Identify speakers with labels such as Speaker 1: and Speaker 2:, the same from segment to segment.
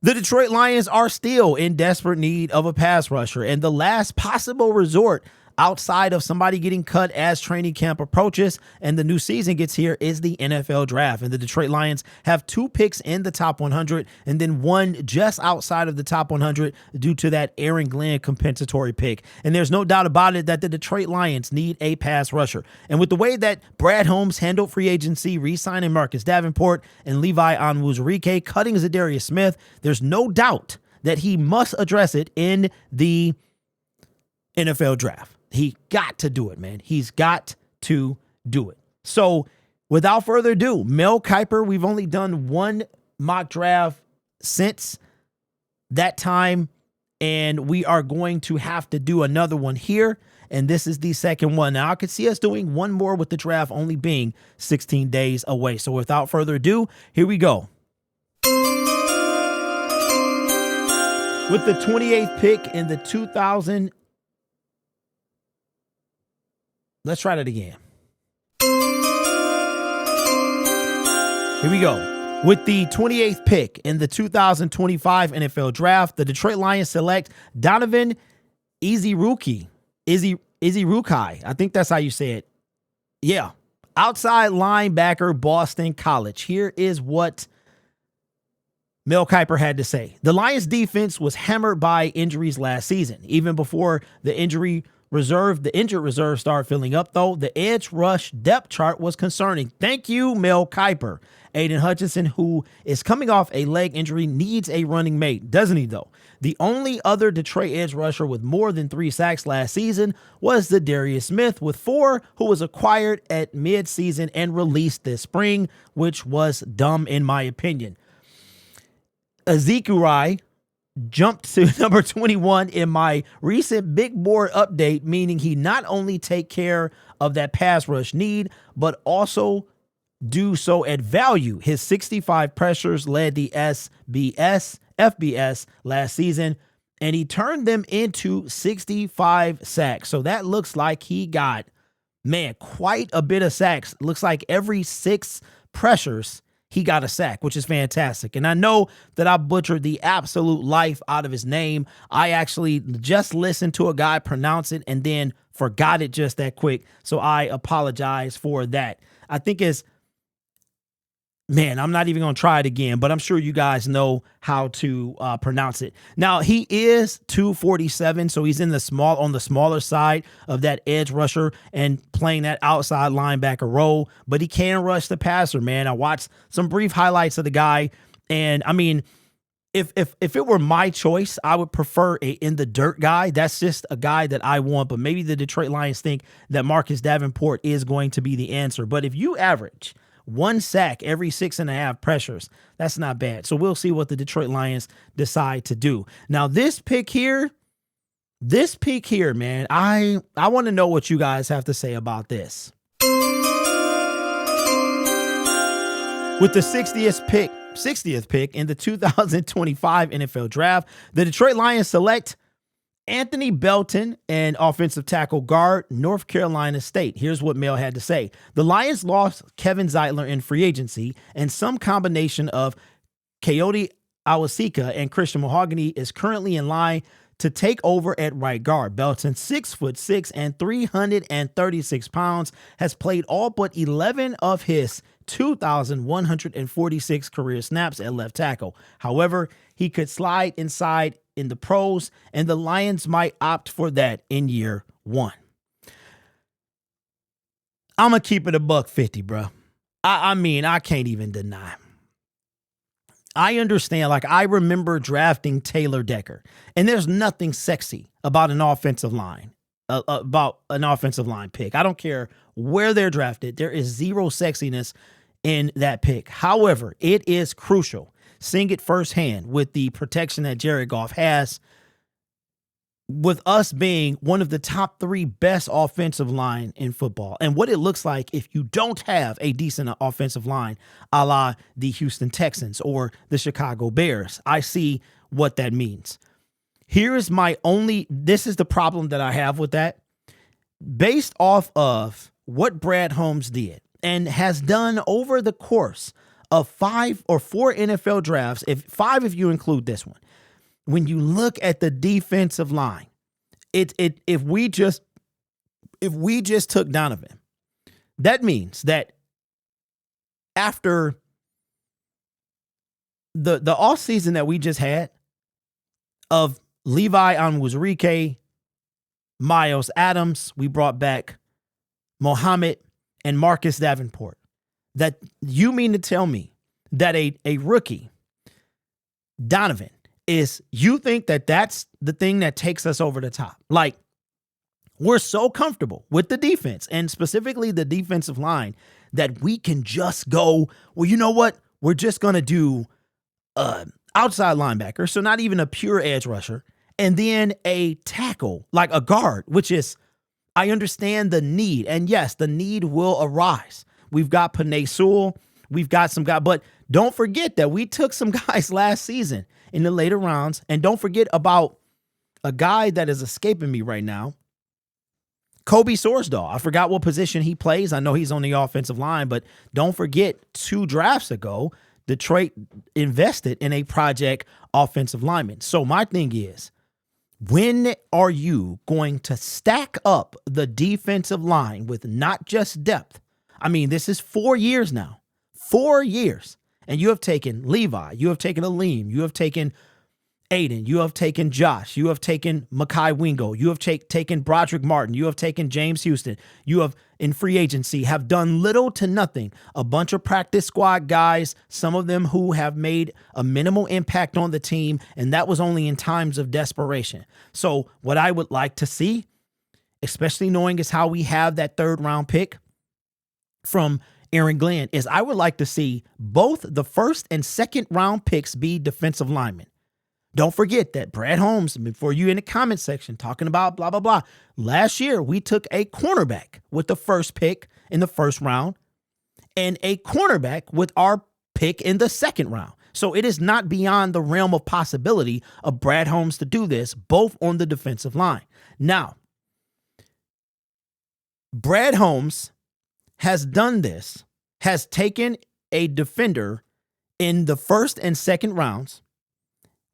Speaker 1: The Detroit Lions are still in desperate need of a pass rusher, and the last possible resort outside of somebody getting cut as training camp approaches and the new season gets here is the NFL draft. And the Detroit Lions have 2 picks in the top 100 and then 1 just outside of the top 100 due to that Aaron Glenn compensatory pick. And there's no doubt about it that the Detroit Lions need a pass rusher. And with the way that Brad Holmes handled free agency, re-signing Marcus Davenport and Levi Onwuzurike, cutting Zadarius Smith, there's no doubt that he must address it in the NFL draft. He got to do it, man. He's got to do it. So without further ado, Mel Kiper, we've only done 1 mock draft since that time, and we are going to have to do another one here, and this is the second one. Now, I could see us doing 1 more with the draft only being 16 days away. So without further ado, here we go. With the 28th pick in the 2000. Let's try that again. Here we go. With the 28th pick in the 2025 NFL Draft, the Detroit Lions select Donovan Iziriuki. I think that's how you say it. Yeah. Outside linebacker, Boston College. Here is what Mel Kiper had to say. The Lions defense was hammered by injuries last season. Even before the injured reserve started filling up, though, the edge rush depth chart was concerning. Thank you, Mel Kiper. Aiden Hutchinson, who is coming off a leg injury, needs a running mate, doesn't he, though? The only other Detroit edge rusher with more than 3 sacks last season was Zadarius Smith with 4, who was acquired at midseason and released this spring, which was dumb in my opinion. Ezekiel jumped to number 21 in my recent big board update, meaning he not only take care of that pass rush need, but also do so at value. His 65 pressures led the FBS last season, and he turned them into 65 sacks. So that looks like he got, man, quite a bit of sacks. Looks like every 6 pressures, he got a sack, which is fantastic. And I know that I butchered the absolute life out of his name. I actually just listened to a guy pronounce it and then forgot it just that quick. So I apologize for that. I think it's, man, I'm not even going to try it again, but I'm sure you guys know how to pronounce it. Now, he is 247, so he's on the smaller side of that edge rusher and playing that outside linebacker role, but he can rush the passer, man. I watched some brief highlights of the guy, and I mean, if it were my choice, I would prefer a in the dirt guy. That's just a guy that I want, but maybe the Detroit Lions think that Marcus Davenport is going to be the answer. But if you average 1 sack every 6.5 pressures, that's not bad. So we'll see what the Detroit Lions decide to do. Now, this pick here, man, I want to know what you guys have to say about this. With the 60th pick in the 2025 NFL Draft, the Detroit Lions select Anthony Belton, an offensive tackle guard, North Carolina State. Here's what Mel had to say. The Lions lost Kevin Zeitler in free agency, and some combination of Coyote Awasika and Christian Mahogany is currently in line to take over at right guard. Belton, 6'6" and 336 pounds, has played all but 11 of his 2,146 career snaps at left tackle. However, he could slide inside in the pros, and the Lions might opt for that in year 1. I'm going to keep it $150, bro. I mean, I can't even deny. I understand, like, I remember drafting Taylor Decker, and there's nothing sexy about an offensive line, pick. I don't care where they're drafted. There is zero sexiness in that pick. However, it is crucial, seeing it firsthand with the protection that Jared Goff has, with us being one of the top 3 best offensive line in football, and what it looks like if you don't have a decent offensive line, a la the Houston Texans or the Chicago Bears. I see what that means. This is the problem that I have with that. Based off of what Brad Holmes did and has done over the course of 5 or 4 NFL drafts, if you include this one, when you look at the defensive line, if we just took Donovan, that means that after the offseason that we just had of Levi Onwuzurike, Miles Adams, we brought back Mohammed and Marcus Davenport, that you mean to tell me that a rookie, Donovan, you think that that's the thing that takes us over the top? Like, we're so comfortable with the defense and specifically the defensive line that we can just go, well, you know what? We're just going to do outside linebacker, so not even a pure edge rusher, and then a tackle, like a guard, which is, I understand the need. And yes, the need will arise. We've got Penei Sewell. We've got some guys, but don't forget that we took some guys last season in the later rounds. And don't forget about a guy that is escaping me right now, Kobe Sorsdahl. I forgot what position he plays. I know he's on the offensive line, but don't forget 2 drafts ago, Detroit invested in a project offensive lineman. So my thing is, when are you going to stack up the defensive line with not just depth? I mean, this is 4 years now. 4 years. And you have taken Levi. You have taken Aleem. You have taken Aiden. You have taken Josh. You have taken Mekhi Wingo. You have taken Broderick Martin. You have taken James Houston. You have, in free agency, have done little to nothing. A bunch of practice squad guys, some of them who have made a minimal impact on the team, and that was only in times of desperation. So what I would like to see, especially knowing is how we have that 3rd round pick from Aaron Glenn, is I would like to see both the 1st and 2nd round picks be defensive linemen. Don't forget that Brad Holmes, before you in the comment section talking about blah, blah, blah, last year we took a cornerback with the 1st pick in the 1st round and a cornerback with our pick in the 2nd round. So it is not beyond the realm of possibility of Brad Holmes to do this, both on the defensive line. Now, Brad Holmes has done this, has taken a defender in the 1st and 2nd rounds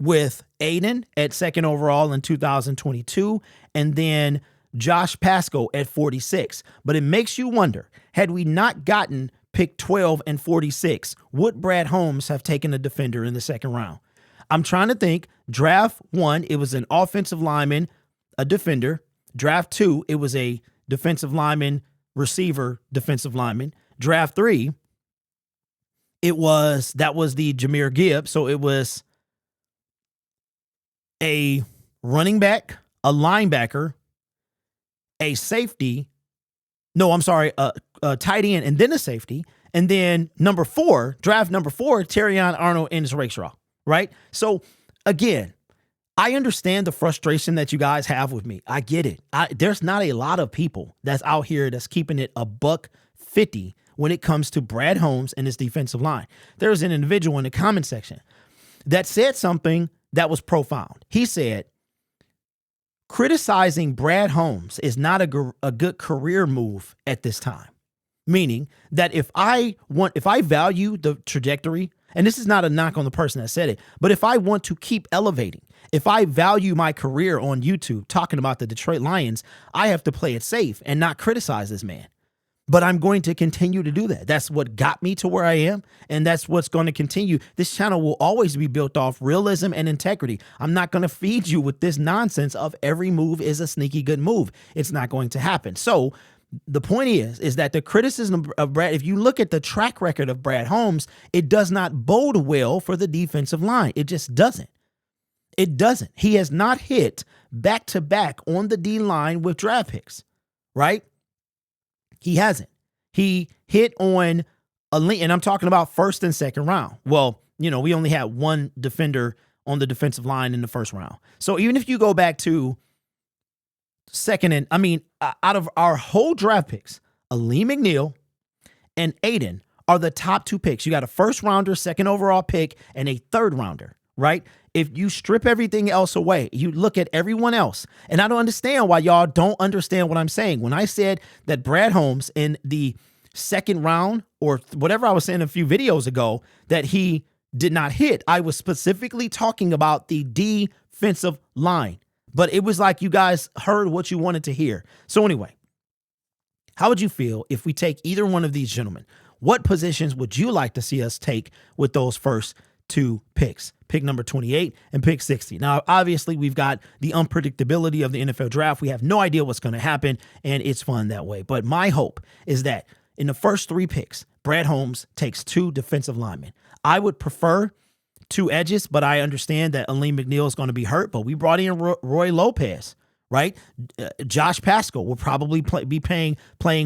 Speaker 1: with Aiden at 2nd overall in 2022, and then Josh Pascal at 46. But it makes you wonder, had we not gotten pick 12 and 46, would Brad Holmes have taken a defender in the 2nd round? I'm trying to think. Draft 1, it was an offensive lineman, a defender. Draft 2, it was a defensive lineman, receiver, defensive lineman. Draft 3, that was the Jahmyr Gibbs. So it was a running back, a linebacker, a safety. No, I'm sorry, a tight end, and then a safety. And then draft number 4, Terrion Arnold and Rakestraw, right? So again, I understand the frustration that you guys have with me. I get it. There's not a lot of people that's out here that's keeping it $150 when it comes to Brad Holmes and his defensive line. There's an individual in the comment section that said something that was profound. He said, criticizing Brad Holmes is not a good career move at this time. Meaning that if I value the trajectory, and this is not a knock on the person that said it, but if I want to keep elevating, if I value my career on YouTube talking about the Detroit Lions, I have to play it safe and not criticize this man. But I'm going to continue to do that. That's what got me to where I am, and that's what's going to continue. This channel will always be built off realism and integrity. I'm not going to feed you with this nonsense of every move is a sneaky good move. It's not going to happen. So the point is that the criticism of Brad, if you look at the track record of Brad Holmes, it does not bode well for the defensive line. It just doesn't. It doesn't. He has not hit back-to-back on the D-line with draft picks, right? He hasn't. He hit on and I'm talking about 1st and 2nd round. Well, we only had one defender on the defensive line in the 1st round. So even if you go back to out of our whole draft picks, Aleem McNeil and Aiden are the top 2 picks. You got a 1st rounder, 2nd overall pick, and a 3rd rounder, right? If you strip everything else away, you look at everyone else. And I don't understand why y'all don't understand what I'm saying. When I said that Brad Holmes in the second round or whatever I was saying a few videos ago that he did not hit. I was specifically talking about the defensive line, but it was like you guys heard what you wanted to hear. So anyway, how would you feel if we take either one of these gentlemen? What positions would you like to see us take with those first two picks? Pick number 28 and pick 60. Now, obviously, we've got the unpredictability of the NFL draft. We have no idea what's going to happen, and it's fun that way. But my hope is that in the first three picks, Brad Holmes takes two defensive linemen. I would prefer two edges, but I understand that Aleem McNeil is going to be hurt. But we brought in Roy Lopez, right? Josh Pascal will probably be playing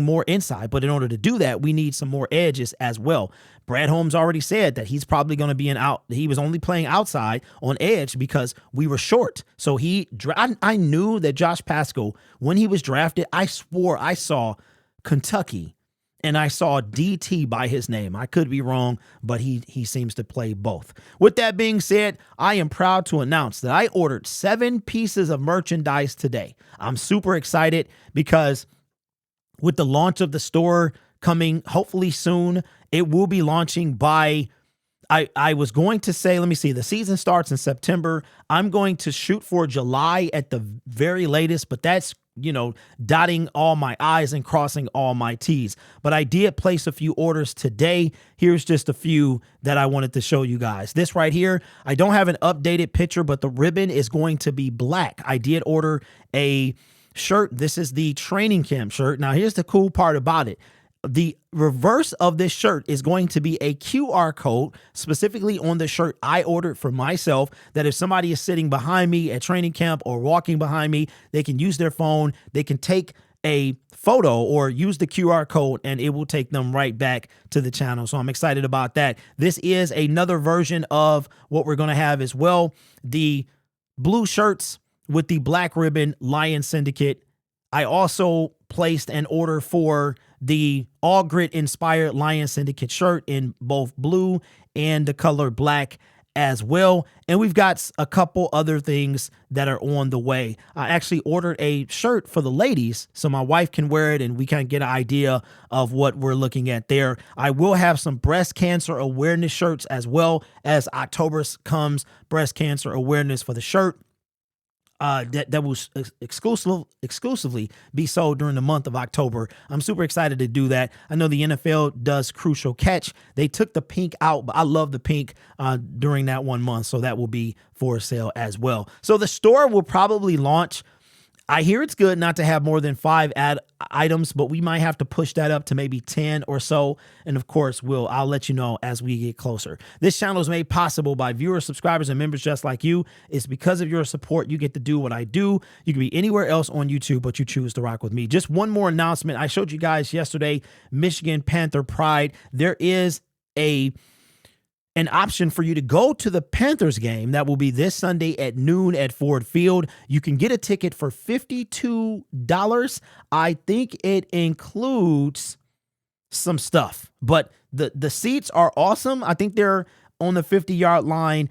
Speaker 1: more inside. But in order to do that, we need some more edges as well. Brad Holmes already said that he's probably going to be he was only playing outside on edge because we were short. So I knew that Josh Pascal, when he was drafted, I swore I saw Kentucky and I saw DT by his name. I could be wrong, but he seems to play both. With that being said, I am proud to announce that I ordered 7 pieces of merchandise today. I'm super excited because with the launch of the store coming hopefully soon, it will be launching by, I was going to say, let me see, the season starts in September. I'm going to shoot for July at the very latest, but that's, dotting all my I's and crossing all my T's. But I did place a few orders today. Here's just a few that I wanted to show you guys. This right here, I don't have an updated picture, but the ribbon is going to be black. I did order a shirt. This is the training camp shirt. Now, here's the cool part about it. The reverse of this shirt is going to be a QR code specifically on the shirt I ordered for myself, that if somebody is sitting behind me at training camp or walking behind me, they can use their phone, they can take a photo or use the QR code and it will take them right back to the channel. So I'm excited about that. This is another version of what we're going to have as well. The blue shirts with the black ribbon, Lions Syndicate. I also placed an order for the all grit inspired Lions Syndicate shirt in both blue and the color black as well. And we've got a couple other things that are on the way. I actually ordered a shirt for the ladies so my wife can wear it and we can get an idea of what we're looking at there. I will have some breast cancer awareness shirts as well, as October comes, breast cancer awareness for the shirt. That will exclusively be sold during the month of October. I'm super excited to do that. I know the NFL does Crucial Catch. They took the pink out, but I love the pink during that 1 month, so that will be for sale as well. So the store will probably launch. I hear it's good not to have more than 5 items, but we might have to push that up to maybe 10 or so. And of course, I'll let you know as we get closer. This channel is made possible by viewers, subscribers, and members just like you. It's because of your support you get to do what I do. You can be anywhere else on YouTube, but you choose to rock with me. Just one more announcement. I showed you guys yesterday, Michigan Panther Pride. There is an option for you to go to the Panthers game that will be this Sunday at noon at Ford Field. You can get a ticket for $52. I think it includes some stuff, but the seats are awesome. I think they're on the 50-yard line.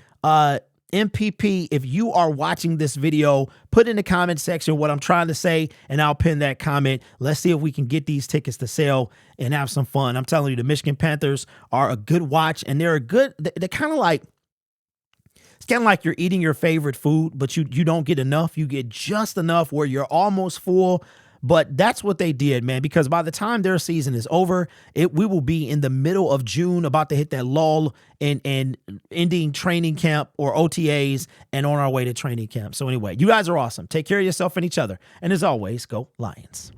Speaker 1: MPP, if you are watching this video, put in the comment section what I'm trying to say, and I'll pin that comment. Let's see if we can get these tickets to sell and have some fun. I'm telling you, the Michigan Panthers are a good watch, and they're kind of like, it's kind of like you're eating your favorite food, but you don't get enough. You get just enough where you're almost full. But that's what they did, man, because by the time their season is over, we will be in the middle of June, about to hit that lull and ending training camp or OTAs and on our way to training camp. So anyway, you guys are awesome. Take care of yourself and each other. And as always, go Lions.